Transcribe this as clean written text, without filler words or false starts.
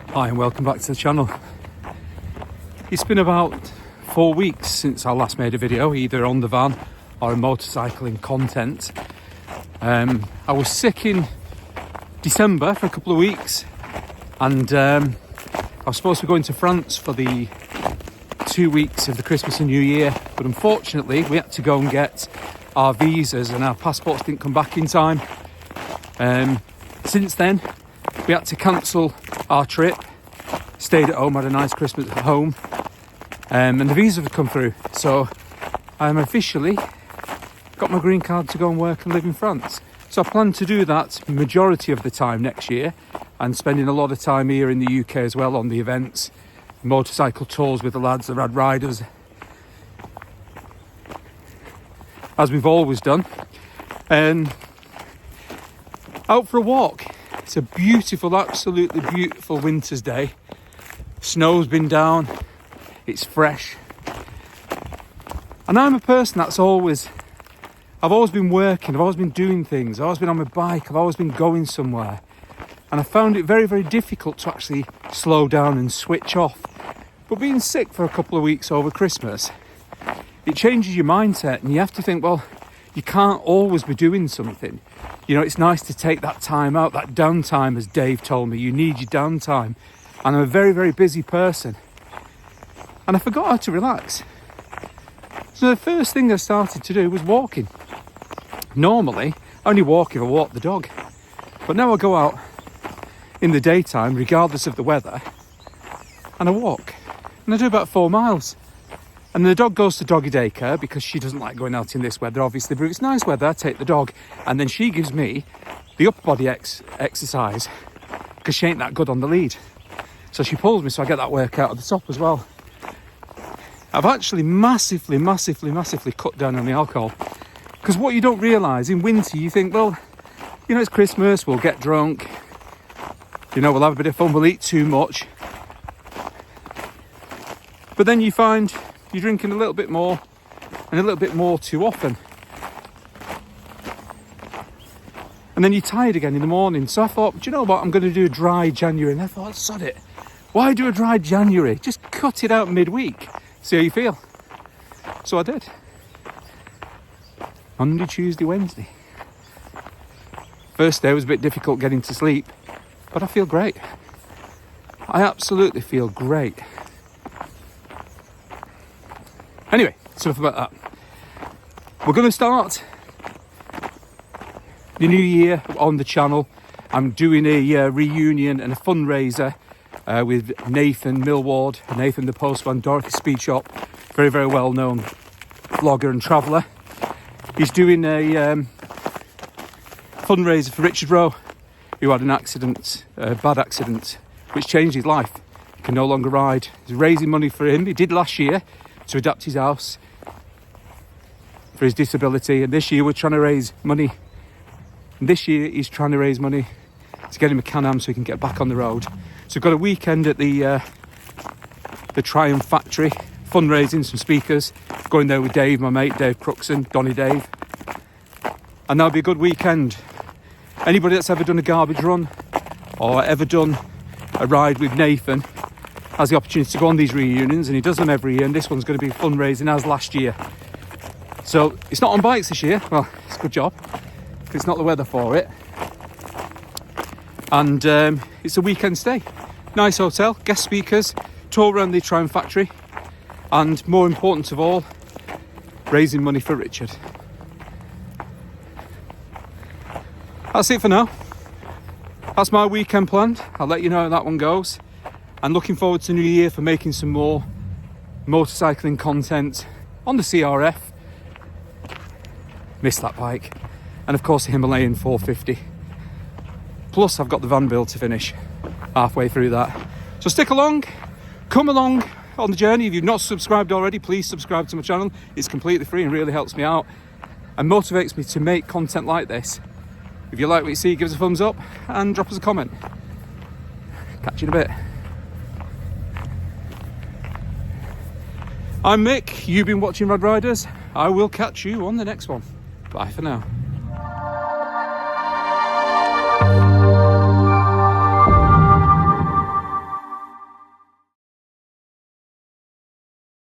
Hi and welcome back to the channel. It's been about 4 weeks since I last made a video, either on the van or in motorcycling content. I was sick in December for a couple of weeks, and I was supposed to be going to France for the 2 weeks of the Christmas and New Year, but unfortunately we had to go and get our visas and our passports didn't come back in time. Since then we had to cancel our trip, stayed at home, had a nice Christmas at home, and the visa have come through, so I'm officially got my green card to go and work and live in France. So I plan to do that majority of the time next year, and spending a lot of time here in the UK as well on the events, motorcycle tours with the lads, the adviders, as we've always done, and out for a walk. It's a beautiful, absolutely beautiful winter's day. Snow's been down, it's fresh, and I'm a person that's I've always been working, I've always been doing things, I've always been on my bike, I've always been going somewhere, and I found it very, very difficult to actually slow down and switch off. But being sick for a couple of weeks over Christmas, it changes your mindset, and you have to think, well, you can't always be doing something. You know, it's nice to take that time out, that downtime, as Dave told me. You need your downtime. And I'm a very, very busy person. And I forgot how to relax. So the first thing I started to do was walking. Normally, I only walk if I walk the dog. But now I go out in the daytime, regardless of the weather, and I walk. And I do about 4 miles. And the dog goes to doggy daycare because she doesn't like going out in this weather, obviously. But if it's nice weather, I take the dog. And then she gives me the upper body exercise because she ain't that good on the lead. So she pulls me, so I get that workout at the top as well. I've actually massively cut down on the alcohol. Because what you don't realise, in winter, you think, well, you know, it's Christmas, we'll get drunk. You know, we'll have a bit of fun, we'll eat too much. But then you find you're drinking a little bit more and a little bit more too often. And then you're tired again in the morning. So I thought, do you know what? I'm going to do a dry January. And I thought, sod it. Why do a dry January? Just cut it out midweek. See how you feel. So I did. Monday, Tuesday, Wednesday. First day was a bit difficult getting to sleep, but I feel great. I absolutely feel great. Anyway, enough about that. We're going to start the new year on the channel. I'm doing a reunion and a fundraiser with Nathan Millward, Nathan the Postman, Dorothy Speed Shop, very, very well known vlogger and traveller. He's doing a fundraiser for Richard Rowe, who had an accident, a bad accident, which changed his life. He can no longer ride. He's raising money for him. He did last year to adapt his house for his disability, and this year we're trying to raise money. And this year he's trying to raise money to get him a Can-Am so he can get back on the road. So we've got a weekend at the Triumph factory, fundraising, some speakers, going there with Dave, my mate, Dave Cruxon, Donny Dave. And that'll be a good weekend. Anybody that's ever done a garbage run or ever done a ride with Nathan has the opportunity to go on these reunions, and he does them every year, and this one's going to be fundraising as last year. So it's not on bikes this year. Well, it's a good job because it's not the weather for it. And it's a weekend stay. Nice hotel, guest speakers, tour around the Triumph factory, and more important of all, raising money for Richard. That's it for now. That's my weekend planned. I'll let you know how that one goes. And looking forward to New Year for making some more motorcycling content on the CRF. Missed that bike. And of course the Himalayan 450. Plus I've got the van build to finish halfway through that. So stick along, come along on the journey. If you've not subscribed already, please subscribe to my channel. It's completely free and really helps me out and motivates me to make content like this. If you like what you see, give us a thumbs up and drop us a comment. Catch you in a bit. I'm Mick, you've been watching Rad Riders. I will catch you on the next one. Bye for now.